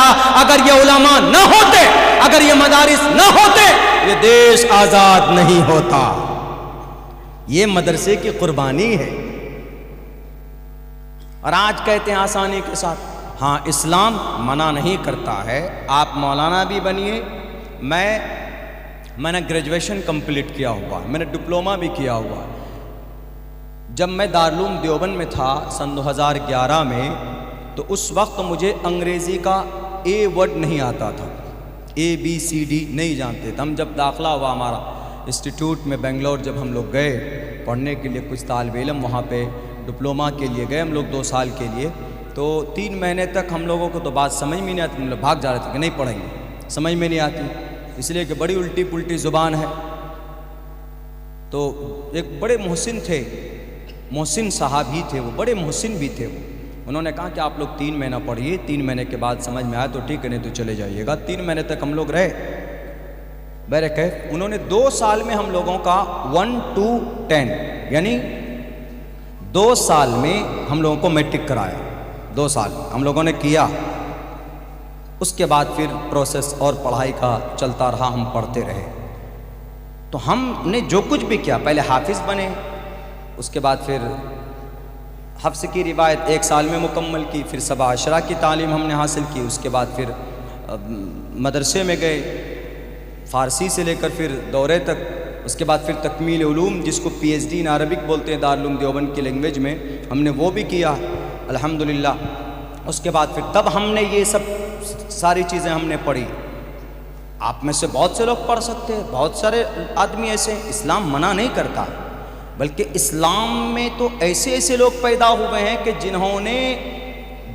تعالیٰ اگر یہ علماء نہ ہوتے، اگر یہ مدارس نہ ہوتے، یہ دیش آزاد نہیں ہوتا۔ یہ مدرسے کی قربانی ہے۔ اور آج کہتے ہیں آسانی کے ساتھ، ہاں اسلام منع نہیں کرتا ہے، آپ مولانا بھی بنیے۔ میں نے گریجویشن کمپلیٹ کیا ہوا، میں نے ڈپلومہ بھی کیا ہوا۔ جب میں دارالعلوم دیوبند میں تھا سن 2011 میں، تو اس وقت مجھے انگریزی کا اے ورڈ نہیں آتا تھا، ABCD نہیں جانتے تھے۔ ہم جب داخلہ ہوا ہمارا انسٹیٹیوٹ میں بنگلور، جب ہم لوگ گئے پڑھنے کے لیے، کچھ طالب علم وہاں پہ ڈپلومہ کے لیے گئے ہم لوگ 2 سال کے لیے، تو 3 مہینے تک ہم لوگوں کو تو بات سمجھ میں نہیں آتی، ہم لوگ بھاگ جا رہے تھے کہ نہیں پڑھیں گے، سمجھ میں نہیں آتی، اس لیے کہ بڑی الٹی پلٹی زبان ہے۔ تو ایک بڑے محسن تھے، محسن صاحب ہی تھے وہ، بڑے محسن بھی تھے وہ، انہوں نے کہا کہ آپ لوگ 3 مہینہ پڑھیے، 3 مہینے کے بعد سمجھ میں آئے تو ٹھیک ہے، نہیں تو چلے جائیے گا۔ 3 مہینے تک ہم لوگ رہے بہرکیف۔ انہوں نے 2 سال میں ہم لوگوں کا 1 to 10 یعنی 2 سال میں ہم لوگوں کو میٹرک کرایا، 2 سال ہم لوگوں نے کیا۔ اس کے بعد پھر پروسیس اور پڑھائی کا چلتا رہا، ہم پڑھتے رہے۔ تو ہم نے جو کچھ بھی کیا، پہلے حافظ بنے، اس کے بعد پھر حفظ کی روایت 1 سال میں مکمل کی، پھر 7 عشرہ کی تعلیم ہم نے حاصل کی، اس کے بعد پھر مدرسے میں گئے، فارسی سے لے کر پھر دورے تک، اس کے بعد پھر تکمیل علوم جس کو PhD ان عربک بولتے ہیں دارالعلوم دیوبند کی لینگویج میں، ہم نے وہ بھی کیا الحمدللہ۔ اس کے بعد پھر تب ہم نے یہ سب ساری چیزیں ہم نے پڑھی۔ آپ میں سے بہت سے لوگ پڑھ سکتے ہیں، بہت سارے آدمی ایسے ہیں، اسلام منع نہیں کرتا، بلکہ اسلام میں تو ایسے ایسے لوگ پیدا ہوئے ہیں کہ جنہوں نے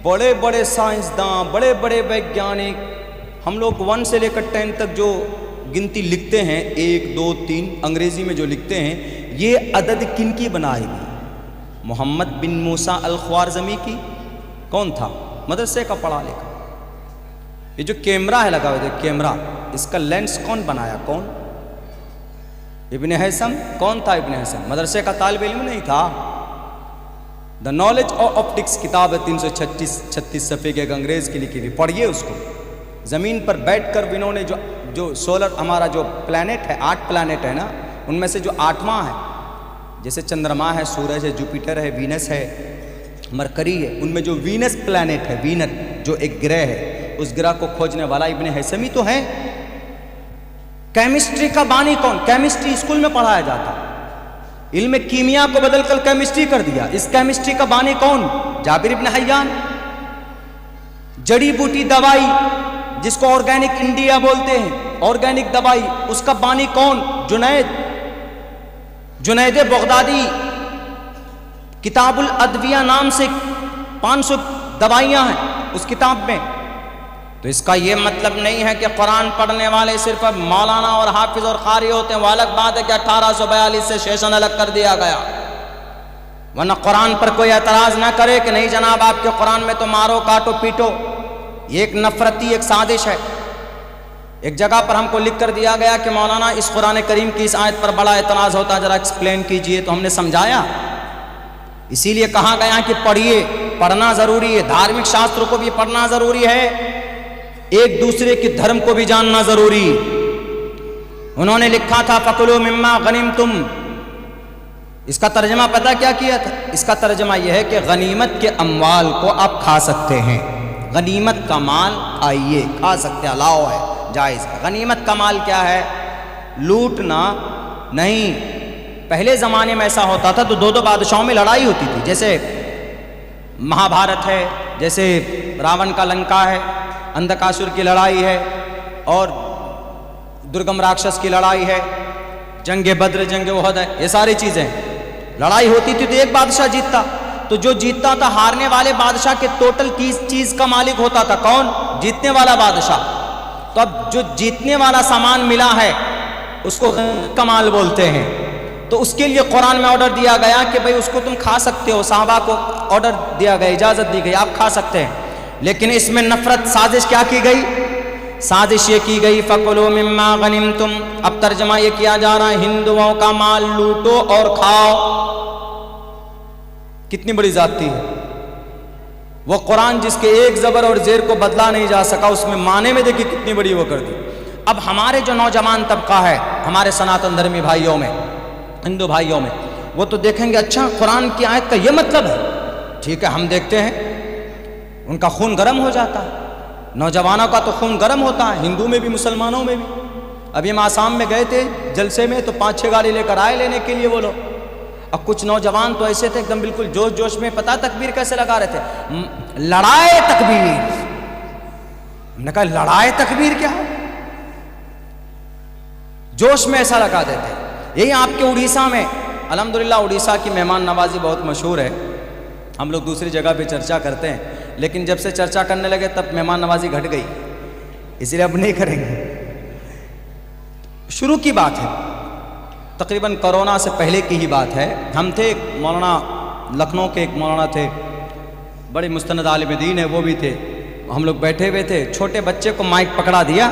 بڑے بڑے سائنسداں، بڑے بڑے ویگیانک، ہم لوگ 1 سے لے کر 10 تک جو گنتی لکھتے ہیں، 1 2 3 انگریزی میں جو لکھتے ہیں، یہ عدد کن کی بنائی گئی؟ محمد بن موسیٰ الخوارزمی کی؟ کون تھا؟ مدرسے کا پڑھا لکھا۔ یہ جو کیمرہ ہے لگا ہوا ہے، کیمرہ، اس کا لینس کون بنایا؟ کون؟ ابن حیثم۔ کون تھا ابن حیثم؟ مدرسے کا طالب علم نہیں تھا۔ دا نالج آف آپٹکس کتاب ہے، 336 صفحے کی، ایک انگریز کی لکھی ہوئی، پڑھیے اس کو۔ زمین پر بیٹھ کر انہوں نے جو سولر ہمارا جو پلانٹ ہے، 8 پلانٹ ہے نا، ان میں سے جو 8واں ہے، جیسے چندرما ہے، سورج ہے، جوپیٹر ہے، وینس ہے، مرکری ہے، ان میں جو وینس پلانٹ ہے، وینس جو ایک گرہ ہے، اس گرہ کو کھوجنے والا ابن حیثمی تو ہے۔ کیمسٹری کا بانی کون؟ کیمسٹری اسکول میں پڑھایا جاتا، علم کیمیا کو بدل کر کیمسٹری کر دیا، اس کیمسٹری کا بانی کون؟ جابر ابن حیان۔ جڑی بوٹی دوائی جس کو آرگینک انڈیا بولتے ہیں، آرگینک دوائی، اس کا بانی کون؟ جنید بغدادی۔ کتاب الادویہ نام سے 500 دوائیاں ہیں اس کتاب میں۔ تو اس کا یہ مطلب نہیں ہے کہ قرآن پڑھنے والے صرف مولانا اور حافظ اور قاری ہوتے ہیں، وہ الگ بات ہے کہ 1842 سے سیشن الگ کر دیا گیا، ورنہ قرآن پر کوئی اعتراض نہ کرے کہ نہیں جناب آپ کے قرآن میں تو مارو کاٹو پیٹو، یہ ایک نفرتی ایک سازش ہے۔ ایک جگہ پر ہم کو لکھ کر دیا گیا کہ مولانا اس قرآن کریم کی اس آیت پر بڑا اعتراض ہوتا ہے، ذرا ایکسپلین کیجئے، تو ہم نے سمجھایا۔ اسی لیے کہا گیا کہ پڑھیے، پڑھنا ضروری ہے، دھارمک شاستر کو بھی پڑھنا ضروری ہے، ایک دوسرے کے دھرم کو بھی جاننا ضروری۔ انہوں نے لکھا تھا فَكُلُوا مِمَّا غَنِمْتُمْ، اس کا ترجمہ پتہ کیا کیا تھا؟ اس کا ترجمہ یہ ہے کہ غنیمت کے اموال کو آپ کھا سکتے ہیں، غنیمت کا مال آئیے کھا سکتے ہیں، الاؤ ہے، جائز ہے۔ غنیمت کا مال کیا ہے؟ لوٹنا نہیں۔ پہلے زمانے میں ایسا ہوتا تھا تو 2 بادشاہوں میں لڑائی ہوتی تھی، جیسے مہا بھارت ہے، جیسے راون کا لنکا ہے، اندھکاسر کی لڑائی ہے، اور درگم راکشس کی لڑائی ہے، جنگ بدر، جنگ احد ہے، یہ ساری چیزیں لڑائی ہوتی تھی تو ایک بادشاہ جیتتا، تو جو جیتتا تھا ہارنے والے بادشاہ کے ٹوٹل چیز کا مالک ہوتا تھا کون؟ جیتنے والا بادشاہ۔ تو اب جو جیتنے والا سامان ملا ہے اس کو کمال بولتے ہیں، تو اس کے لیے قرآن میں آرڈر دیا گیا کہ بھئی اس کو تم کھا سکتے ہو، صحابہ کو آرڈر دیا گیا، اجازت دی گئی، آپ کھا سکتے ہیں، لیکن اس میں نفرت سازش کیا کی گئی؟ سازش یہ کی گئی فَكُلُوا مِمَّا غَنِمْتُمْ، اب ترجمہ یہ کیا جا رہا ہے ہندوؤں کا مال لوٹو اور کھاؤ۔ کتنی بڑی زیادتی ہے، وہ قرآن جس کے ایک زبر اور زیر کو بدلا نہیں جا سکا، اس میں معنی میں دیکھیں کتنی بڑی وہ کر دی۔ اب ہمارے جو نوجوان طبقہ ہے ہمارے سناتن دھرمی بھائیوں میں، ہندو بھائیوں میں، وہ تو دیکھیں گے اچھا قرآن کی آیت کا یہ مطلب ہے، ٹھیک ہے ہم دیکھتے ہیں، ان کا خون گرم ہو جاتا ہے، نوجوانوں کا تو خون گرم ہوتا ہے، ہندو میں بھی مسلمانوں میں بھی۔ ابھی ہم آسام میں گئے تھے جلسے میں، تو 5-6 گاڑی لے کر آئے لینے کے لیے وہ لوگ، اب کچھ نوجوان تو ایسے تھے ایک دم بالکل جوش جوش میں، پتہ تکبیر کیسے لگا رہے تھے، لڑائے تکبیر۔ ہم نے کہا لڑائے تکبیر کیا ہے؟ جوش میں ایسا لگا دیتے۔ یہی آپ کے اڑیسہ میں، الحمدللہ اڑیسہ کی مہمان نوازی بہت مشہور ہے، ہم لوگ دوسری جگہ پہ چرچا کرتے ہیں، لیکن جب سے چرچا کرنے لگے تب مہمان نوازی گھٹ گئی، اسی لیے اب نہیں کریں گے۔ شروع کی بات ہے، تقریباً کرونا سے پہلے کی ہی بات ہے، ہم تھے ایک مولانا، لکھنؤ کے ایک مولانا تھے، بڑے مستند عالم دین ہے، وہ بھی تھے، ہم لوگ بیٹھے ہوئے تھے، چھوٹے بچے کو مائک پکڑا دیا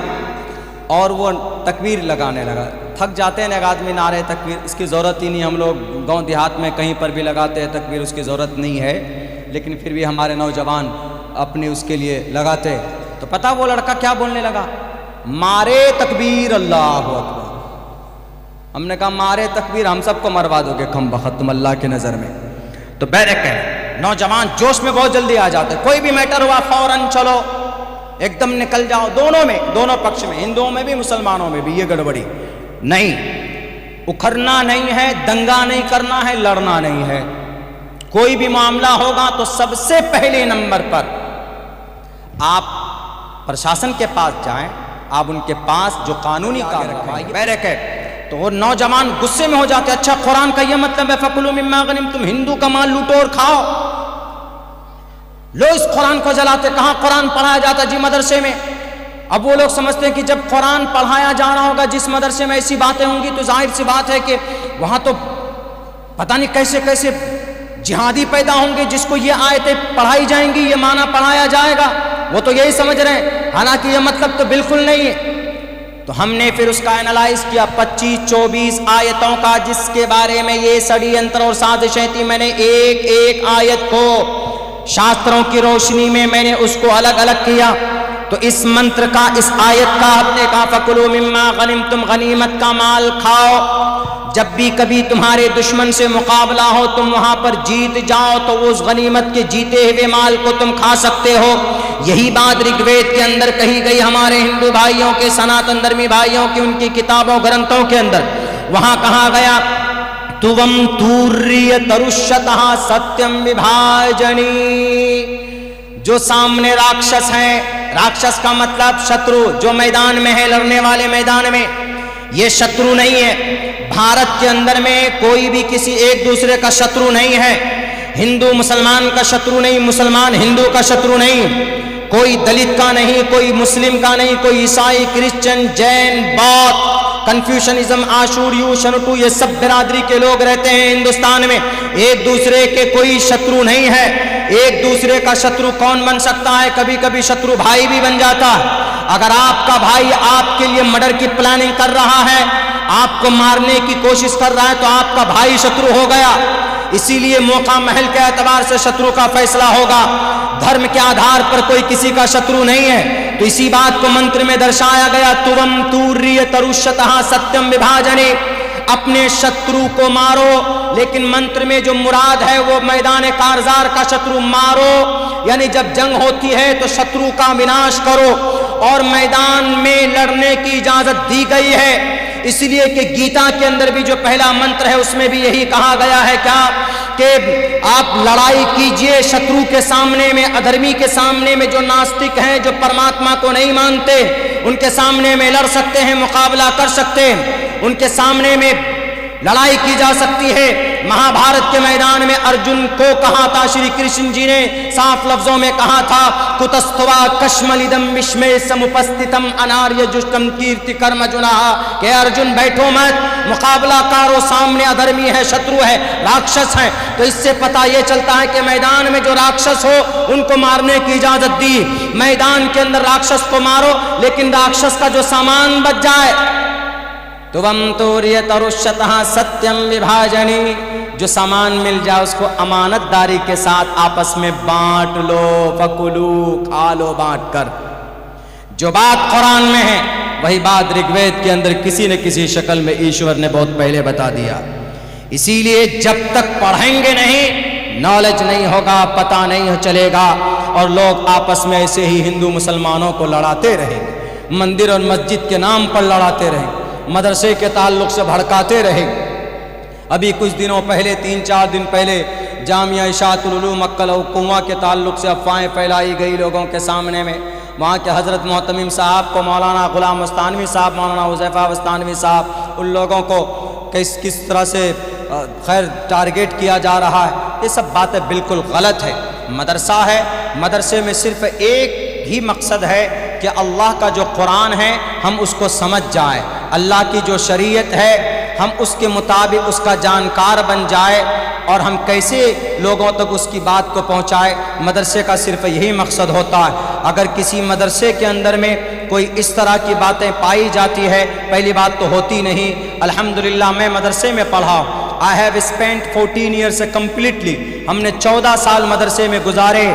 اور وہ تکبیر لگانے لگا۔ تھک جاتے ہیں ایک آدمی نعرے تکبیر، اس کی ضرورت ہی نہیں، ہم لوگ گاؤں دیہات میں کہیں پر بھی لگاتے ہیں تکبیر، اس کی ضرورت نہیں ہے، لیکن پھر بھی ہمارے نوجوان اپنے اس کے لیے لگاتے۔ تو پتہ وہ لڑکا کیا بولنے لگا، مارے تکبیر اللہ اکبر۔ ہم نے کہا مارے تکبیر، ہم سب کو مروا دو گے کم بخت تم اللہ کی نظر میں۔ تو بیرک ہے، نوجوان جوش میں بہت جلدی آ جاتے، کوئی بھی میٹر ہوا فوراً چلو ایک دم نکل جاؤ، دونوں میں، دونوں پکش میں، ہندوؤں میں بھی مسلمانوں میں بھی۔ یہ گڑبڑی نہیں، اکھرنا نہیں ہے، دنگا نہیں کرنا ہے، لڑنا نہیں ہے۔ کوئی بھی معاملہ ہوگا تو سب سے پہلے نمبر پر آپ پرشاسن کے پاس جائیں، آپ ان کے پاس جو قانونی کارروائی بیرک ہے۔ تو وہ نوجوان غصے میں ہو جاتے، اچھا قرآن کا یہ مطلب ہے فَكُلُوا مِمَّا غَنِمْتُمْ، ہندو کا مال لوٹو اور کھاؤ، لو اس قرآن کو جلاتے۔ کہاں قرآن پڑھایا جاتا؟ جی مدرسے میں۔ اب وہ لوگ سمجھتے ہیں کہ جب قرآن پڑھایا جا رہا ہوگا جس مدرسے میں ایسی باتیں ہوں گی تو ظاہر سی بات ہے کہ وہاں تو پتہ نہیں کیسے کیسے جہادی پیدا ہوں گے، جس کو یہ آیتیں پڑھائی جائیں گی، یہ معنی پڑھایا جائے گا، وہ تو یہی سمجھ رہے ہیں، حالانکہ یہ مطلب تو بالکل نہیں ہے۔ تو ہم نے پھر اس کا انالائز کیا 25-24 آیتوں کا، جس کے بارے میں یہ سڑی انتر اور سازشیں تھی۔ میں نے ایک ایک آیت کو شاستروں کی روشنی میں میں نے اس کو الگ الگ کیا۔ تو اس منتر کا، اس آیت کا ہم نے کہا فَكُلُوا مِمَّا غَنِمْتُمْ، غنیمت کا مال کھاؤ۔ جب بھی کبھی تمہارے دشمن سے مقابلہ ہو، تم وہاں پر جیت جاؤ تو اس غنیمت کے جیتے ہوئے مال کو تم کھا سکتے ہو۔ یہی بات رگ وید کے اندر کہی گئی ہمارے ہندو بھائیوں کے، سناتن دھرمی بھائیوں کی، ان کی کتابوں گرنتھوں کے اندر۔ وہاں کہا گیا تُوَمْ تُوریَتَرُشَّتَہَ سَتْیَمْ وِبھاجَنِی، جو سامنے راکشس ہیں، راکشس کا مطلب شترو، جو میدان میں ہے، لڑنے والے میدان میں، یہ شترو نہیں ہے۔ بھارت کے اندر میں کوئی بھی کسی ایک دوسرے کا شترو نہیں ہے، ہندو مسلمان کا شترو نہیں، مسلمان ہندو کا شترو نہیں، کوئی دلت کا نہیں، کوئی مسلم کا نہیں، کوئی عیسائی، کرسچن، جین، بودھ، کنفیوشنزم، آشوریو، شنوٹو، یہ سب برادری کے لوگ رہتے ہیں ہندوستان میں، ایک دوسرے کے کوئی شترو نہیں ہے۔ ایک دوسرے کا شترو کون بن سکتا ہے؟ کبھی کبھی شترو بھائی بھی بن جاتا ہے۔ اگر آپ کا بھائی آپ کے لیے مرڈر کی پلاننگ کر رہا ہے، آپ کو مارنے کی کوشش کر رہا ہے، تو آپ کا بھائی شترو ہو گیا۔ اسی لیے موقع محل کے اعتبار سے شترو کا فیصلہ ہوگا، دھرم کے آدھار پر کوئی کسی کا شترو نہیں ہے۔ تو اسی بات کو منتر میں درشایا گیا تُوَمْ تُوریَتَرُشَّتَہَ سَتْیَمْ وِبھاجَنِی، اپنے شترو کو مارو، لیکن منتر میں جو مراد ہے وہ میدان کارزار کا شترو مارو، یعنی جب جنگ ہوتی ہے تو شترو کا وناش کرو، اور میدان میں لڑنے کی اجازت دی گئی ہے۔ اس لیے کہ گیتا کے اندر بھی جو پہلا منتر ہے اس میں بھی یہی کہا گیا ہے کیا کہ آپ لڑائی کیجئے شترو کے سامنے میں، ادھرمی کے سامنے میں، جو ناستک ہیں، جو پرماتما کو نہیں مانتے، ان کے سامنے میں لڑ سکتے ہیں، مقابلہ کر سکتے ہیں، ان کے سامنے میں لڑائی کی جا سکتی ہے۔ مہا بھارت کے میدان میں ارجن کو کہا تھا، شری کرشن جی نے صاف لفظوں میں کہا تھا کتستوا کشملدم وشمے سمپستتم اناریہ جشتم کیرتی کرم جناہا، کہ ارجن بیٹھو مت، مقابلہ کارو، سامنے ادھرمی ہے، شترو ہے، راکشس ہے۔ تو اس سے پتہ یہ چلتا ہے کہ میدان میں جو راکشس ہو ان کو مارنے کی اجازت دی، میدان کے اندر راکشس کو مارو، لیکن راکشس کا جو سامان بچ جائے۔ تُوَمْ تُوریَتَرُشَّتَہَ سَتْیَمْ وِبھاجَنِی، جو سامان مل جائے اس کو امانت داری کے ساتھ آپس میں بانٹ لو، فکلو، کھا لو بانٹ کر۔ جو بات قرآن میں ہے وہی بات رگ وید کے اندر کسی نہ کسی شکل میں ایشور نے بہت پہلے بتا دیا۔ اسی لیے جب تک پڑھیں گے نہیں، نالج نہیں ہوگا، پتہ نہیں چلے گا، اور لوگ آپس میں ایسے ہی ہندو مسلمانوں کو لڑاتے رہیں گے، مندر اور مسجد کے نام پر لڑاتے رہیں گے، مدرسے کے تعلق سے بھڑکاتے رہیں گے۔ ابھی کچھ دنوں پہلے 3-4 دن پہلے جامعہ اشاعت العلوم مکہ کنواں کے تعلق سے افواہیں پھیلائی گئی لوگوں کے سامنے میں۔ وہاں کے حضرت محتمم صاحب کو، مولانا غلام وستانوی صاحب، مولانا حذیفہ وستانوی صاحب، ان لوگوں کو کس طرح سے خیر ٹارگیٹ کیا جا رہا ہے، یہ سب باتیں بالکل غلط ہے۔ مدرسہ ہے، مدرسے میں صرف ایک ہی مقصد ہے کہ اللہ کا جو قرآن ہے ہم اس کو سمجھ جائیں، اللہ کی جو شریعت ہے ہم اس کے مطابق اس کا جانکار بن جائے، اور ہم کیسے لوگوں تک اس کی بات کو پہنچائے۔ مدرسے کا صرف یہی مقصد ہوتا ہے۔ اگر کسی مدرسے کے اندر میں کوئی اس طرح کی باتیں پائی جاتی ہے، پہلی بات تو ہوتی نہیں۔ الحمدللہ میں مدرسے میں پڑھا ہوں۔ I have spent 14 years completely۔ ہم نے 14 سال مدرسے میں گزارے۔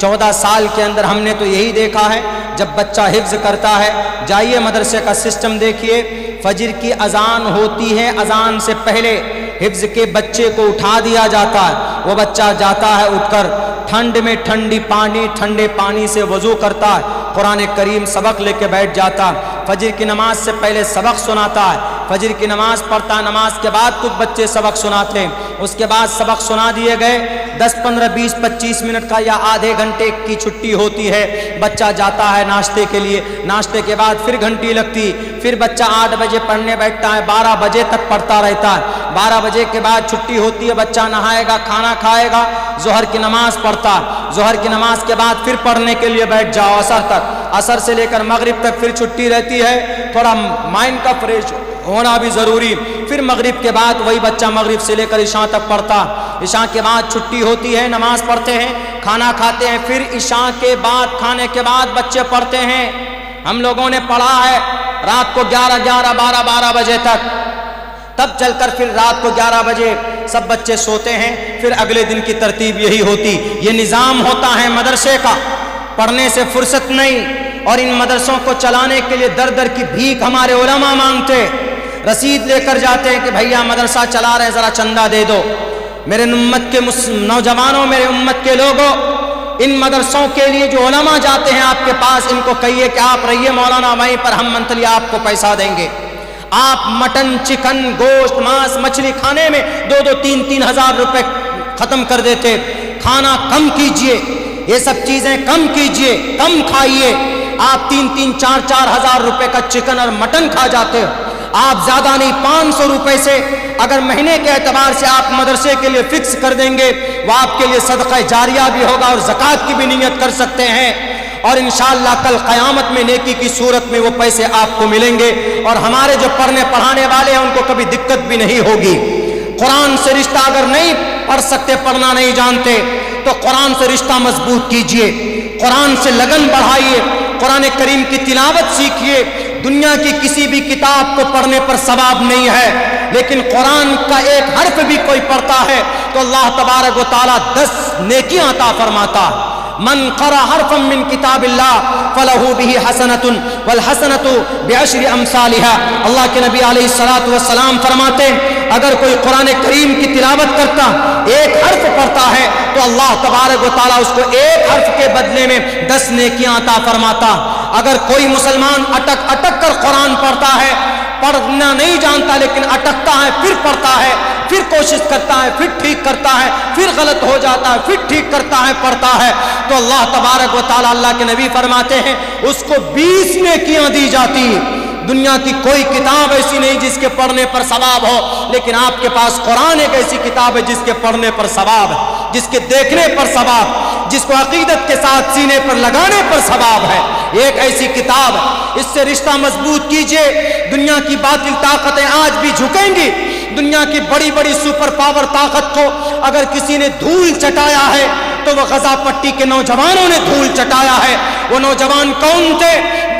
14 سال کے اندر ہم نے تو یہی دیکھا ہے، جب بچہ حفظ کرتا ہے، جائیے مدرسے کا سسٹم دیکھیے، فجر کی اذان ہوتی ہے، اذان سے پہلے حفظ کے بچے کو اٹھا دیا جاتا ہے، وہ بچہ جاتا ہے اٹھ کر ٹھنڈ میں ٹھنڈے پانی سے وضو کرتا ہے، قرآن کریم سبق لے کے بیٹھ جاتا ہے، فجر کی نماز سے پہلے سبق سناتا ہے، فجر کی نماز پڑھتا ہے، نماز کے بعد کچھ بچے سبق سناتے ہیں، اس کے بعد سبق سنا دیے گئے، 10 15 20 25 منٹ کا یا آدھے گھنٹے کی چھٹی ہوتی ہے، بچہ جاتا ہے ناشتے کے لیے، ناشتے کے بعد پھر گھنٹی لگتی، پھر بچہ 8 بجے پڑھنے بیٹھتا ہے، 12 بجے تک پڑھتا رہتا ہے، 12 بجے کے بعد چھٹی ہوتی ہے، بچہ نہائے گا، کھانا کھائے گا، ظہر کی نماز پڑھتا ہے، ظہر کی نماز کے بعد پھر پڑھنے کے لیے بیٹھ جاؤ عصر تک، عصر سے لے کر مغرب تک پھر چھٹی رہتی ہے، تھوڑا مائنڈ کا فریش ہونا بھی ضروری، پھر مغرب کے بعد وہی بچہ مغرب سے لے کر عشاء تک پڑھتا، عشاء کے بعد چھٹی ہوتی ہے، نماز پڑھتے ہیں، کھانا کھاتے ہیں، پھر عشاء کے بعد کھانے کے بعد بچے پڑھتے ہیں۔ ہم لوگوں نے پڑھا ہے رات کو 12 بجے تک، تب چل کر پھر رات کو 11 بجے سب بچے سوتے ہیں، پھر اگلے دن کی ترتیب یہی ہوتی، یہ نظام ہوتا ہے مدرسے کا، پڑھنے سے فرصت نہیں۔ اور ان مدرسوں کو چلانے کے لیے در در کی بھیک ہمارے علماء مانگتے، رسید لے کر جاتے ہیں کہ بھیا مدرسہ چلا رہے ہیں ذرا چندہ دے دو۔ میرے امت کے نوجوانوں، میرے امت کے لوگوں، ان مدرسوں کے لیے جو علماء جاتے ہیں آپ کے پاس، ان کو کہیے کہ آپ رہیے مولانا، وہیں پر ہم منتھلی آپ کو پیسہ دیں گے۔ آپ مٹن، چکن، گوشت، ماس، مچھلی کھانے میں 2-2 3-3 ہزار روپے ختم کر دیتے۔ کھانا کم کیجئے، یہ سب چیزیں کم کیجئے، کم کھائیے۔ آپ 3-3 4-4 ہزار روپے کا چکن اور مٹن کھا جاتے ہو۔ آپ زیادہ نہیں 500 روپے سے اگر مہینے کے اعتبار سے آپ مدرسے کے لیے فکس کر دیں گے، وہ آپ کے لیے صدقہ جاریہ بھی ہوگا اور زکوٰۃ کی بھی نیت کر سکتے ہیں، اور انشاءاللہ کل قیامت میں نیکی کی صورت میں وہ پیسے آپ کو ملیں گے، اور ہمارے جو پڑھنے پڑھانے والے ہیں ان کو کبھی دقت بھی نہیں ہوگی۔ قرآن سے رشتہ اگر نہیں پڑھ سکتے، پڑھنا نہیں جانتے، تو قرآن سے رشتہ مضبوط کیجئے، قرآن سے لگن بڑھائیے، قرآن کریم کی تلاوت سیکھیے۔ دنیا کی کسی بھی کتاب کو پڑھنے پر ثواب نہیں ہے، لیکن قرآن کا ایک حرف بھی کوئی پڑھتا ہے تو اللہ تبارک و تعالیٰ 10 نیکیاں عطا فرماتا۔ من قرأ حرفا من کتاب اللہ فلہ بہ حسنۃ والحسنۃ بعشر امثالها۔ اللہ کے نبی علیہ الصلوۃ والسلام فرماتے ہیں اگر کوئی قرآن کریم کی تلاوت کرتا، ایک حرف پڑھتا ہے تو اللہ تبارک و تعالیٰ اس کو ایک حرف کے بدلے میں 10 نیکیاں عطا فرماتا۔ اگر کوئی مسلمان اٹک اٹک کر قرآن پڑھتا ہے، پڑھنا نہیں جانتا لیکن اٹکتا ہے، پھر پڑھتا ہے، پھر کوشش کرتا ہے، پھر ٹھیک کرتا ہے، پھر غلط ہو جاتا ہے، پھر ٹھیک کرتا ہے، پڑھتا ہے، تو اللہ تبارک و تعالیٰ، اللہ کے نبی فرماتے ہیں اس کو 20 نیکیاں دی جاتی۔ دنیا کی کوئی کتاب ایسی نہیں جس کے پڑھنے پر ثواب ہو، لیکن آپ کے پاس قرآن ایک ایسی کتاب ہے جس کے پڑھنے پر ثواب ہے، جس کے دیکھنے پر ثواب، جس کو عقیدت کے ساتھ سینے پر لگانے پر ثواب ہے۔ ایک ایسی کتاب ہے، اس سے رشتہ مضبوط کیجئے۔ دنیا کی باطل طاقتیں آج بھی جھکیں گی۔ دنیا کی بڑی بڑی سپر پاور طاقت کو اگر کسی نے دھول چٹایا ہے تو وہ غزہ پٹی کے نوجوانوں نے دھول چٹایا ہے۔ وہ نوجوان کون تھے؟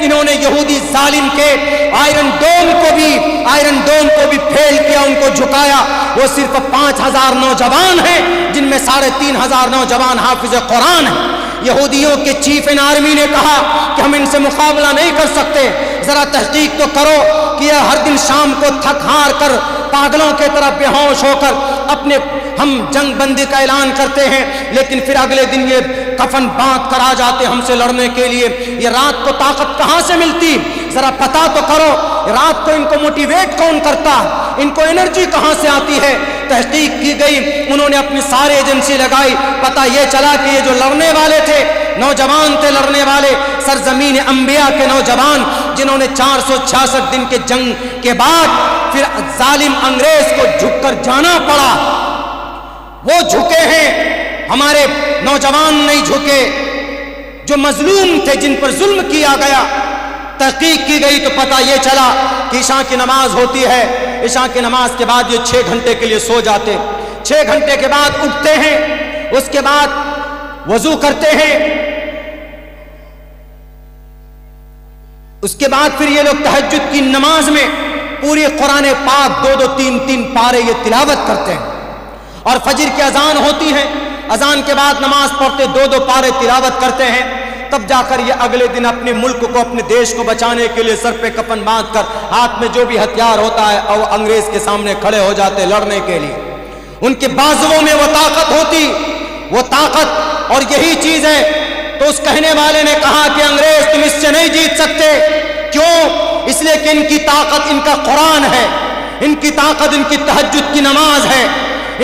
انہوں نے یہودی ظالم کے آئرن ڈوم کو بھی پھیل کیا، ان کو جھکایا۔ وہ صرف 5000 نوجوان ہیں جن میں 3500 نوجوان حافظ قرآن ہیں۔ یہودیوں کے چیف ان آرمی نے کہا کہ ہم ان سے مقابلہ نہیں کر سکتے، ذرا تحقیق تو کرو کہ یہ ہر دن شام کو تھک ہار کر پاگلوں کے طرح بے ہوش ہو کر اپنے ہم جنگ بندی کا اعلان کرتے ہیں، لیکن پھر اگلے دن یہ کفن باندھ کر آ جاتے ہم سے لڑنے کے لیے۔ یہ رات کو طاقت کہاں سے ملتی؟ ذرا پتا تو کرو، رات کو ان کو موٹیویٹ کون کرتا؟ ان کو انرجی کہاں سے آتی ہے؟ تحقیق کی گئی، انہوں نے اپنی سارے ایجنسی لگائی، پتہ یہ چلا کہ یہ جو لڑنے والے تھے، نوجوان تھے لڑنے والے، سرزمین انبیاء کے نوجوان، جنہوں نے 466 دن کے جنگ کے بعد پھر ظالم انگریز کو جھک کر جانا پڑا، وہ جھکے ہیں، ہمارے نوجوان نہیں جھکے، جو مظلوم تھے، جن پر ظلم کیا گیا۔ تحقیق کی گئی تو پتہ یہ چلا کہ عشاء کی نماز ہوتی ہے، عشاء کی نماز کے بعد یہ 6 گھنٹے کے لیے سو جاتے، 6 گھنٹے کے بعد اٹھتے ہیں، اس کے بعد وضو کرتے ہیں، اس کے بعد پھر یہ لوگ تہجد کی نماز میں پوری قرآن پاک 2 3 پارے یہ تلاوت کرتے ہیں، اور فجر کی اذان ہوتی ہے، اذان کے بعد نماز پڑھتے 2 پارے تلاوت کرتے ہیں، تب جا کر یہ اگلے دن اپنے ملک کو، اپنے دیش کو بچانے کے لیے سر پہ کفن باندھ کر ہاتھ میں جو بھی ہتھیار ہوتا ہے اور انگریز کے سامنے کھڑے ہو جاتے لڑنے کے لیے۔ ان کے بازوؤں میں وہ طاقت ہوتی، وہ طاقت، اور یہی چیز ہے۔ تو اس کہنے والے نے کہا کہ انگریز تم اس سے نہیں جیت سکتے، کیوں؟ اس لیے کہ ان کی طاقت ان کا قرآن ہے، ان کی طاقت ان کی تہجد کی نماز ہے،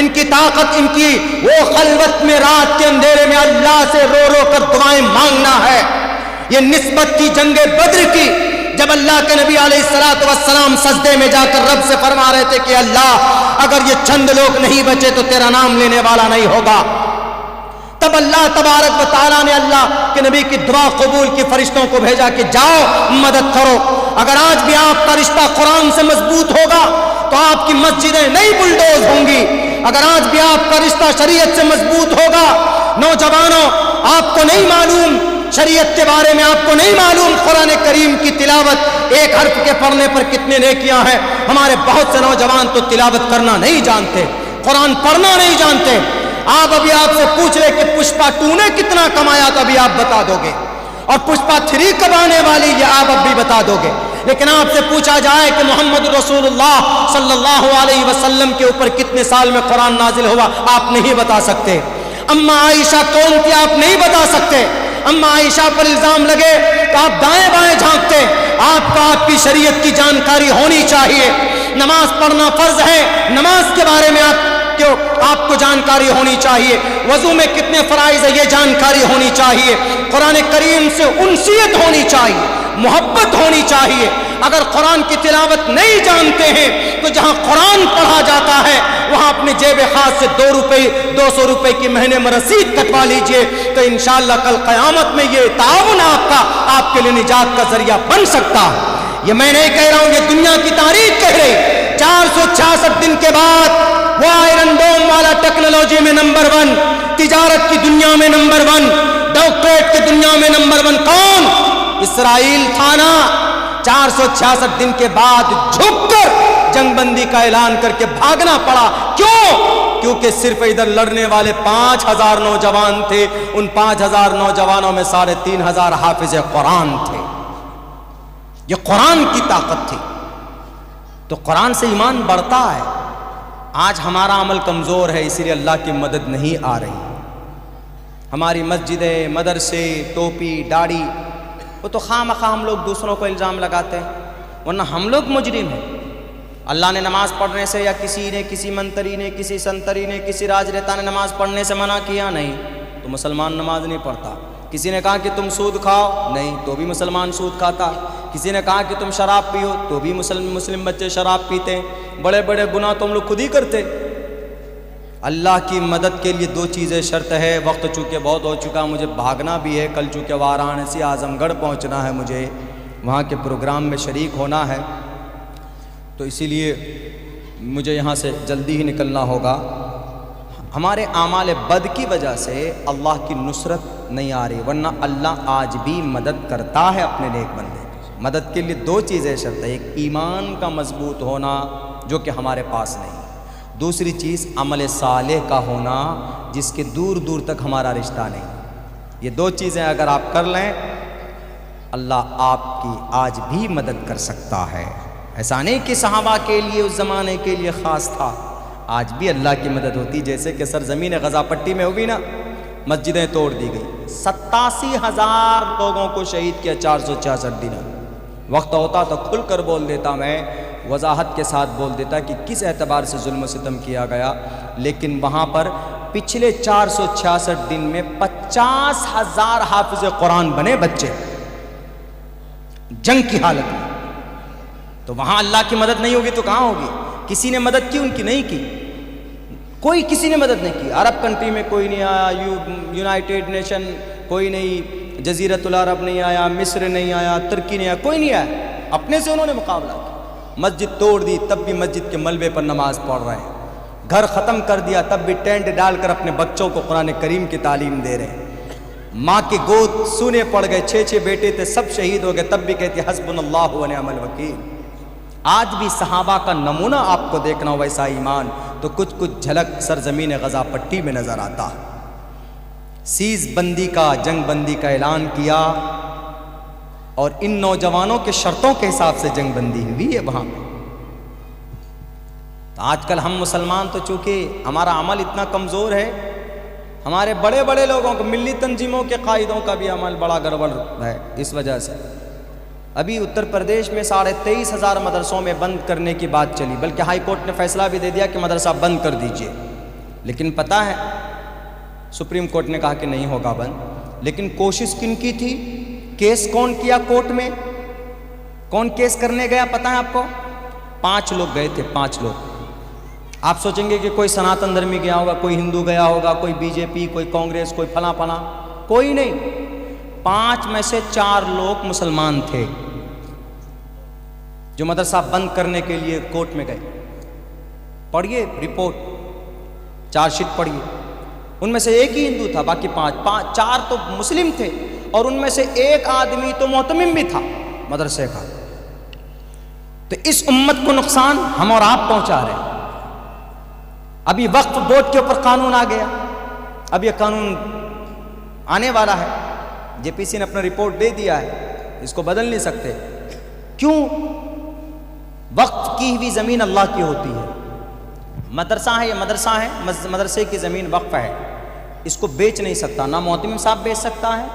ان کی طاقت ان کی وہ خلوت میں رات کے اندھیرے میں اللہ سے رو رو کر دعائیں مانگنا ہے۔ یہ نسبت کی جنگ بدر کی، جب اللہ کے نبی علیہ الصلوۃ والسلام سجدے میں جا کر رب سے فرما رہے تھے کہ اللہ اگر یہ چند لوگ نہیں بچے تو تیرا نام لینے والا نہیں ہوگا، تب اللہ تبارک و تعالیٰ نے اللہ کے نبی کی دعا قبول کی، فرشتوں کو بھیجا کہ جاؤ مدد کرو۔ اگر آج بھی آپ کا رشتہ قرآن سے مضبوط ہوگا تو آپ کی مسجدیں نہیں بلڈوز ہوں گی، اگر آج بھی آپ کا رشتہ شریعت سے مضبوط ہوگا۔ نوجوانوں، آپ کو نہیں معلوم شریعت کے بارے میں، آپ کو نہیں معلوم قرآن کریم کی تلاوت ایک حرف کے پڑھنے پر کتنے نیکیاں ہیں۔ ہمارے بہت سے نوجوان تو تلاوت کرنا نہیں جانتے، قرآن پڑھنا نہیں جانتے۔ آپ ابھی آپ سے پوچھ رہے کہ پشپا 2 نے کتنا کمایا تو ابھی آپ بتا دو گے، اور پشپا 3 کب آنے والی یہ آپ اب بھی بتا دو گے، لیکن آپ سے پوچھا جائے کہ محمد رسول اللہ صلی اللہ علیہ وسلم کے اوپر کتنے سال میں قرآن نازل ہوا، آپ نہیں بتا سکتے۔ اما عائشہ کون تھی، آپ نہیں بتا سکتے۔ اما عائشہ پر الزام لگے تو آپ دائیں بائیں جھانکتے۔ آپ کو آپ کی شریعت کی جانکاری ہونی چاہیے، نماز پڑھنا فرض ہے، نماز کے بارے میں آپ کو جانکاری ہونی چاہیے، وضو میں کتنے فرائض ہیں یہ جانکاری ہونی چاہیے، قرآن کریم سے انسیت ہونی چاہیے، محبت ہونی چاہیے۔ اگر قرآن کی تلاوت نہیں جانتے ہیں تو جہاں قرآن پڑھا جاتا ہے وہاں اپنے جیب خاص سے 200 روپے کی مہینے میں رسید کٹوا لیجئے، تو انشاءاللہ کل قیامت میں یہ تعاون آپ کے لیے نجات کا ذریعہ بن سکتا ہے۔ یہ میں نہیں کہہ رہا ہوں، یہ دنیا کی تاریخ کہہ رہی۔ 466 دن کے بعد وہ آئرن ڈوم والا ٹیکنالوجی میں نمبر 1، تجارت کی دنیا میں نمبر 1، ڈاکٹریٹ کی دنیا میں نمبر 1 کون؟ اسرائیل تھا نا۔ 466 دن کے بعد جھک کر جنگ بندی کا اعلان کر کے بھاگنا پڑا، کیوں؟ کیونکہ صرف ادھر لڑنے والے 5000 نوجوان تھے، ان 5000 نوجوانوں میں 3500 حافظ قرآن تھے۔ یہ قرآن کی طاقت تھی، تو قرآن سے ایمان بڑھتا ہے۔ آج ہمارا عمل کمزور ہے، اسی لیے اللہ کی مدد نہیں آ رہی۔ ہماری مسجدیں، مدرسے، ٹوپی، داڑھی، وہ تو خواہ مخواہ ہم لوگ دوسروں کو الزام لگاتے ہیں، ورنہ ہم لوگ مجرم ہیں۔ اللہ نے نماز پڑھنے سے، یا کسی منتری نے، کسی سنتری نے، کسی راجنیتا نے نماز پڑھنے سے منع کیا؟ نہیں، تو مسلمان نماز نہیں پڑھتا۔ کسی نے کہا کہ تم سود کھاؤ، نہیں، تو بھی مسلمان سود کھاتا۔ کسی نے کہا کہ تم شراب پیو، تو بھی مسلم بچے شراب پیتے ہیں۔ بڑے بڑے گناہ تو ہم لوگ خود ہی کرتے۔ اللہ کی مدد کے لیے 2 چیزیں شرط ہے۔ وقت چونکہ بہت ہو چکا، مجھے بھاگنا بھی ہے، کل چونکہ وارانسی اعظم گڑھ پہنچنا ہے، مجھے وہاں کے پروگرام میں شریک ہونا ہے، تو اسی لیے مجھے یہاں سے جلدی ہی نکلنا ہوگا۔ ہمارے اعمال بد کی وجہ سے اللہ کی نصرت نہیں آ رہی، ورنہ اللہ آج بھی مدد کرتا ہے اپنے نیک بندے کی۔ مدد کے لیے دو چیزیں شرط ہے، ایک ایمان کا مضبوط ہونا جو کہ ہمارے پاس نہیں، دوسری چیز عمل صالح کا ہونا جس کے دور دور تک ہمارا رشتہ نہیں۔ یہ دو چیزیں اگر آپ کر لیں اللہ آپ کی آج بھی مدد کر سکتا ہے۔ ایسا نہیں کہ صحابہ کے لیے اس زمانے کے لیے خاص تھا، آج بھی اللہ کی مدد ہوتی، جیسے کہ سرزمین غزہ پٹی میں ہوئی نا، مسجدیں توڑ دی گئی، 87,000 لوگوں کو شہید کیا 466 دنوں۔ وقت ہوتا تو کھل کر بول دیتا، میں وضاحت کے ساتھ بول دیتا کہ کس اعتبار سے ظلم و ستم کیا گیا، لیکن وہاں پر پچھلے 466 دن میں 50,000 حافظ قرآن بنے بچے جنگ کی حالت میں، تو وہاں اللہ کی مدد نہیں ہوگی تو کہاں ہوگی؟ کسی نے مدد کی؟ ان کی نہیں کی، کوئی کسی نے مدد نہیں کی۔ عرب کنٹری میں کوئی نہیں آیا، یونائٹڈ نیشن کوئی نہیں، جزیرۃ العرب نہیں آیا، مصر نہیں آیا، ترکی نہیں آیا، کوئی نہیں آیا، اپنے سے انہوں نے مقابلہ کیا۔ مسجد توڑ دی تب بھی مسجد کے ملبے پر نماز پڑھ رہے ہیں، گھر ختم کر دیا تب بھی ٹینٹ ڈال کر اپنے بچوں کو قرآن کریم کی تعلیم دے رہے ہیں، ماں کی گود سونے پڑ گئے، 6 بیٹے تھے سب شہید ہو گئے تب بھی کہتے حسبنا اللہ و نعم الوکیل۔ آج بھی صحابہ کا نمونہ آپ کو دیکھنا ہو ویسا ایمان تو کچھ جھلک سرزمین غزہ پٹی میں نظر آتا ہے۔ سیز بندی کا، جنگ بندی کا اعلان کیا اور ان نوجوانوں کے شرطوں کے حساب سے جنگ بندی ہوئی ہے وہاں پہ۔ تو آج کل ہم مسلمان تو چونکہ ہمارا عمل اتنا کمزور ہے، ہمارے بڑے بڑے لوگوں کو، ملی تنظیموں کے قائدوں کا بھی عمل بڑا گڑبڑ ہے، اس وجہ سے ابھی اتر پردیش میں 23,500 مدرسوں میں بند کرنے کی بات چلی، بلکہ ہائی کورٹ نے فیصلہ بھی دے دیا کہ مدرسہ بند کر دیجئے، لیکن پتہ ہے سپریم کورٹ نے کہا کہ نہیں ہوگا بند۔ لیکن کوشش کن کی تھی؟ کیس کون کیا کورٹ میں؟ کون کیس کرنے گیا پتہ ہے آپ کو؟ 5 لوگ گئے تھے، 5 لوگ۔ آپ سوچیں گے کہ کوئی سناتن دھرمی گیا ہوگا، کوئی ہندو گیا ہوگا، کوئی بی جے پی، کوئی کانگریس، کوئی فلاں فلاں، کوئی نہیں۔ 5 میں سے 4 لوگ مسلمان تھے جو مدرسہ بند کرنے کے لیے کورٹ میں گئے۔ پڑھیے رپورٹ، چارج شیٹ پڑھیے، ان میں سے ایک ہی ہندو تھا، باقی 4 تو مسلم تھے، اور ان میں سے ایک آدمی تو معتمم بھی تھا مدرسے کا۔ تو اس امت کو نقصان ہم اور آپ پہنچا رہے ہیں۔ ابھی وقف بورڈ کے اوپر قانون آ گیا، اب یہ قانون آنے والا ہے، جے پی سی نے اپنا رپورٹ دے دیا ہے، اس کو بدل نہیں سکتے۔ کیوں؟ وقف کی ہوئی زمین اللہ کی ہوتی ہے، مدرسہ ہے، یہ مدرسہ ہے، مدرسے کی زمین وقف ہے، اس کو بیچ نہیں سکتا، نہ معتمم صاحب بیچ سکتا ہے،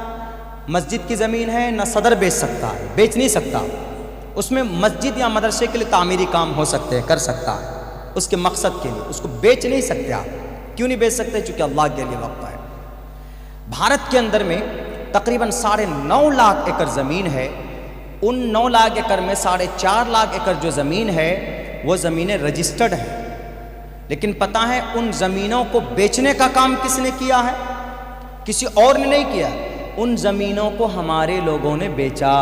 مسجد کی زمین ہے نہ صدر بیچ سکتا ہے، بیچ نہیں سکتا۔ اس میں مسجد یا مدرسے کے لیے تعمیری کام ہو سکتے ہیں، کر سکتا ہے اس کے مقصد کے لیے، اس کو بیچ نہیں سکتے آپ۔ کیوں نہیں بیچ سکتے؟ چونکہ اللہ کے لیے وقف ہے۔ بھارت کے اندر میں تقریباً 9.5 لاکھ ایکڑ زمین ہے، ان 9 لاکھ ایکڑ میں 4.5 لاکھ ایکڑ جو زمین ہے وہ زمینیں رجسٹرڈ ہیں، لیکن پتہ ہے ان زمینوں کو بیچنے کا کام کس نے کیا ہے؟ کسی اور نے نہیں کیا، ان زمینوں کو ہمارے لوگوں نے بیچا۔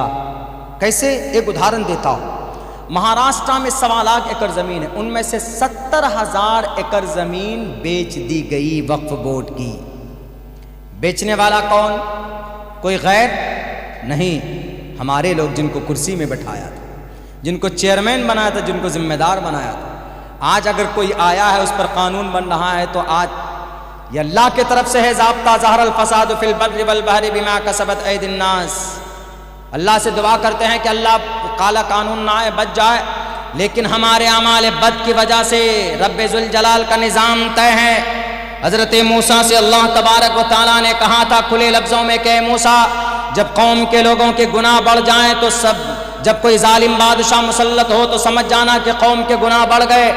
کیسے؟ ایک ادھارن دیتا ہوں، مہاراشٹرا میں 1.25 لاکھ ایکڑ زمین ہے، ان میں سے 70,000 ایکڑ زمین بیچ دی گئی وقف بورڈ کی۔ بیچنے والا کون؟ کوئی غیر نہیں، ہمارے لوگ جن کو کرسی میں بٹھایا تھا، جن کو چیئرمین بنایا تھا، جن کو ذمہ دار بنایا تھا۔ آج اگر کوئی آیا ہے اس پر قانون بن رہا ہے تو آج یہ اللہ کی طرف سے ہے ضابطہ، ظہر الفساد فی البر والبحر بما کسبت ایدی الناس۔ اللہ سے دعا کرتے ہیں کہ اللہ کالا قانون نہ آئے، بچ جائے، لیکن ہمارے اعمال بد کی وجہ سے رب ذوالجلال کا نظام طے ہے۔ حضرت موسیٰ سے اللہ تبارک و تعالیٰ نے کہا تھا کھلے لفظوں میں کہ موسیٰ جب قوم کے لوگوں کے گناہ بڑھ جائیں تو جب کوئی ظالم بادشاہ مسلط ہو تو سمجھ جانا کہ قوم کے گناہ بڑھ گئے۔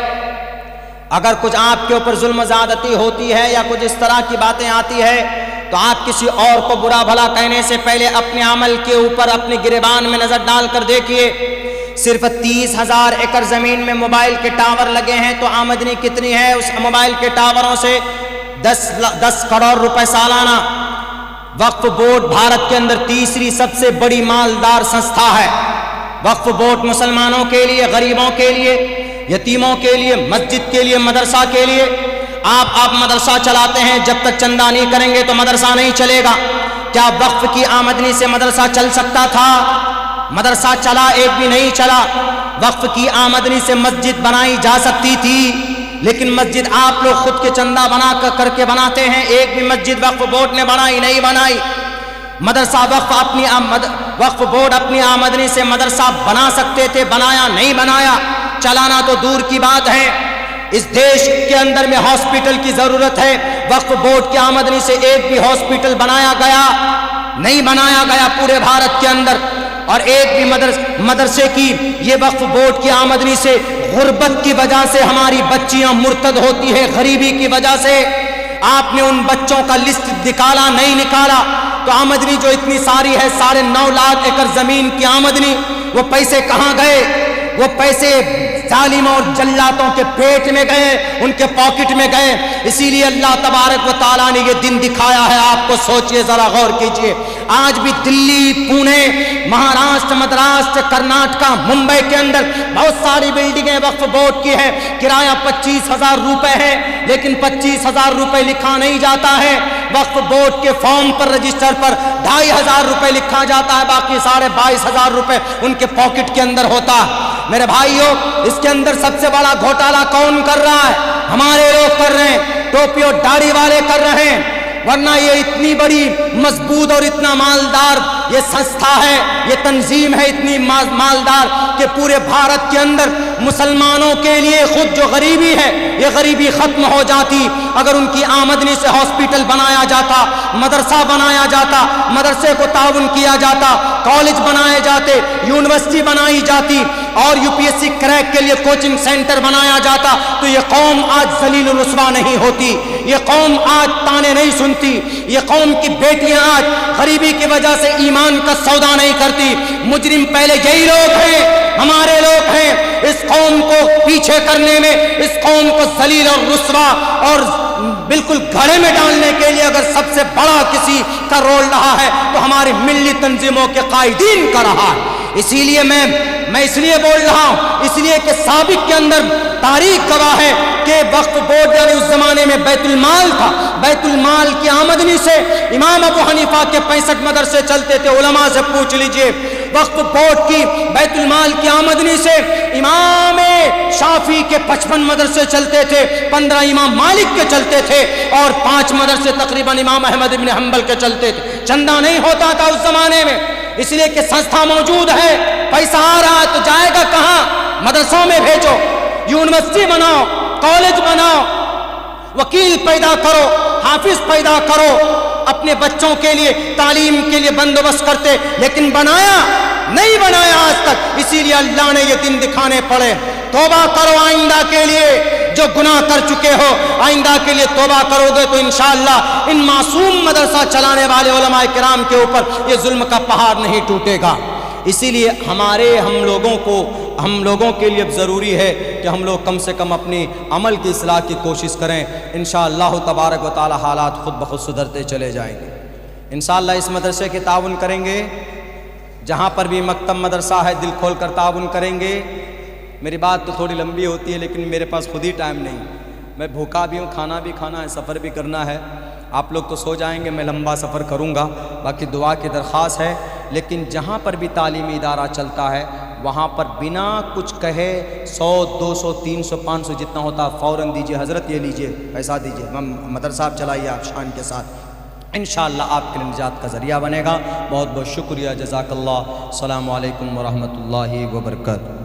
اگر کچھ آپ کے اوپر ظلم زیادتی ہوتی ہے یا کچھ اس طرح کی باتیں آتی ہے تو آپ کسی اور کو برا بھلا کہنے سے پہلے اپنے عمل کے اوپر اپنے گریبان میں نظر ڈال کر دیکھیے۔ صرف 30,000 ایکڑ زمین میں موبائل کے ٹاور لگے ہیں تو آمدنی کتنی ہے اس موبائل کے ٹاوروں سے؟ 10 کروڑ روپے سالانہ۔ وقف بورڈ بھارت کے اندر تیسری سب سے بڑی مالدار سنستھا ہے۔ وقف بورڈ مسلمانوں کے لیے، غریبوں کے لیے، یتیموں کے لیے، مسجد کے لیے، مدرسہ کے لیے۔ آپ مدرسہ چلاتے ہیں، جب تک چندہ نہیں کریں گے تو مدرسہ نہیں چلے گا۔ کیا وقف کی آمدنی سے مدرسہ چل سکتا تھا؟ مدرسہ چلا ایک بھی نہیں چلا. وقف کی آمدنی سے مسجد بنائی جا سکتی تھی، لیکن مسجد آپ لوگ خود کے چندہ بنا کر کے بناتے ہیں. ایک بھی مسجد وقف بورڈ نے بنائی نہیں بنائی. مدرسہ وقف بورڈ اپنی آمدنی سے مدرسہ بنا سکتے تھے، بنایا نہیں بنایا. چلانا تو دور کی بات ہے. اس دیش کے اندر میں ہاسپٹل کی ضرورت ہے، وقف بورڈ کی آمدنی سے ایک بھی ہاسپٹل بنایا گیا نہیں بنایا گیا پورے بھارت کے اندر. اور ایک بھی مدرسے کی یہ وقف بورڈ کی آمدنی سے غربت کی وجہ سے ہماری بچیاں مرتد ہوتی ہے، غریبی کی وجہ سے. آپ نے ان بچوں کا لسٹ نکالا نہیں نکالا؟ تو آمدنی جو اتنی ساری ہے 9.5 لاکھ ایکڑ زمین کی آمدنی، وہ پیسے کہاں گئے؟ وہ پیسے ظالموں اور جلاتوں کے پیٹ میں گئے، ان کے پاکٹ میں گئے. اسی لیے اللہ تبارک و تعالیٰ نے یہ دن دکھایا ہے. آپ کو سوچئے، ذرا غور کیجئے. آج بھی دلی، پونے، مہاراشٹر، مدراسٹر، کرناٹکا، ممبئی کے اندر بہت ساری بلڈنگیں وقف بورڈ کی ہیں. کرایہ 25,000 روپے ہے، لیکن 25,000 روپے لکھا نہیں جاتا ہے. وقف بورڈ کے فارم پر، رجسٹر پر 2,500 روپے لکھا جاتا ہے، باقی 22,500 روپے ان کے پاکٹ کے اندر ہوتا ہے. میرے بھائیوں، اس کے اندر سب سے بڑا گھوٹالا کون کر رہا ہے؟ ہمارے لوگ کر رہے ہیں، ٹوپی اور داڑھی والے کر رہے ہیں. ورنہ یہ اتنی بڑی مضبوط اور اتنا مالدار یہ سنستھا ہے، یہ تنظیم ہے اتنی مالدار کہ پورے بھارت کے اندر مسلمانوں کے لیے خود جو غریبی ہے یہ غریبی ختم ہو جاتی اگر ان کی آمدنی سے ہاسپٹل بنایا جاتا، مدرسہ بنایا جاتا، مدرسے کو تعاون کیا جاتا، کالج بنائے جاتے، یونیورسٹی بنائی جاتی اور UPSC کریک کے لیے کوچنگ سینٹر بنایا جاتا، تو یہ قوم آج ذلیل و رسوا نہیں ہوتی، یہ قوم آج تانے نہیں سنتی، یہ قوم کی بیٹیاں آج غریبی کی وجہ سے ایمان کا سودا نہیں کرتی. مجرم پہلے یہی لوگ ہیں، ہمارے لوگ ہیں. اس قوم کو پیچھے کرنے میں، اس قوم کو ذلیل اور رسوا اور بالکل گھڑے میں ڈالنے کے لیے اگر سب سے بڑا کسی کا رول رہا ہے تو ہماری ملی تنظیموں کے قائدین کا رہا ہے. اسی لیے میں اس لیے بول رہا ہوں، اس لیے کہ سابق کے اندر تاریخ گواہ ہے کہ وقف بورڈ یعنی اس زمانے میں بیت المال تھا، بیت المال کی آمدنی سے امام ابو حنیفہ کے 65 مدرسے چلتے تھے. علماء سے پوچھ لیجئے، وقف بورڈ کی بیت المال کی آمدنی سے امام شافعی کے 55 مدرسے چلتے تھے، 15 امام مالک کے چلتے تھے اور 5 مدرسے تقریباً امام احمد ابن حنبل کے چلتے تھے. چندہ نہیں ہوتا تھا اس زمانے میں، اس لیے کہ سنستھا موجود ہے، پیسہ آ رہا ہے تو جائے گا کہاں؟ مدرسوں میں بھیجو، یونیورسٹی بناؤ، کالج بناؤ، وکیل پیدا کرو، حافظ پیدا کرو، اپنے بچوں کے لیے تعلیم کے لیے بندوبست کرتے، لیکن بنایا نہیں بنایا آج تک. اسی لیے اللہ نے یہ دن دکھانے پڑے. توبہ کرو آئندہ کے لیے، جو گناہ کر چکے ہو آئندہ کے لیے توبہ کرو گے تو انشاءاللہ ان معصوم مدرسہ چلانے والے علماء کرام کے اوپر یہ ظلم کا پہاڑ نہیں ٹوٹے گا. اسی لیے ہم لوگوں کے لیے ضروری ہے کہ ہم لوگ کم سے کم اپنی عمل کی اصلاح کی کوشش کریں. انشاءاللہ تبارک و تعالی حالات خود بخود سدھرتے چلے جائیں گے. انشاءاللہ اس مدرسے کے تعاون کریں گے، جہاں پر بھی مکتب مدرسہ ہے دل کھول کر تعاون کریں گے. میری بات تو تھوڑی لمبی ہوتی ہے لیکن میرے پاس خود ہی ٹائم نہیں، میں بھوکا بھی ہوں، کھانا بھی کھانا ہے، سفر بھی کرنا ہے. آپ لوگ تو سو جائیں گے، میں لمبا سفر کروں گا. باقی دعا کی درخواست ہے، لیکن جہاں پر بھی تعلیمی ادارہ چلتا ہے وہاں پر بنا کچھ کہے 100 200 300 500 جتنا ہوتا فوراً دیجیے. حضرت یہ لیجیے، پیسہ دیجیے، مدرسہ آپ چلائیے آپ شان کے ساتھ، انشاءاللہ آپ کے نجات کا ذریعہ بنے گا. بہت بہت شکریہ، جزاک اللہ. السلام علیکم ورحمۃ اللہ وبرکاتہ.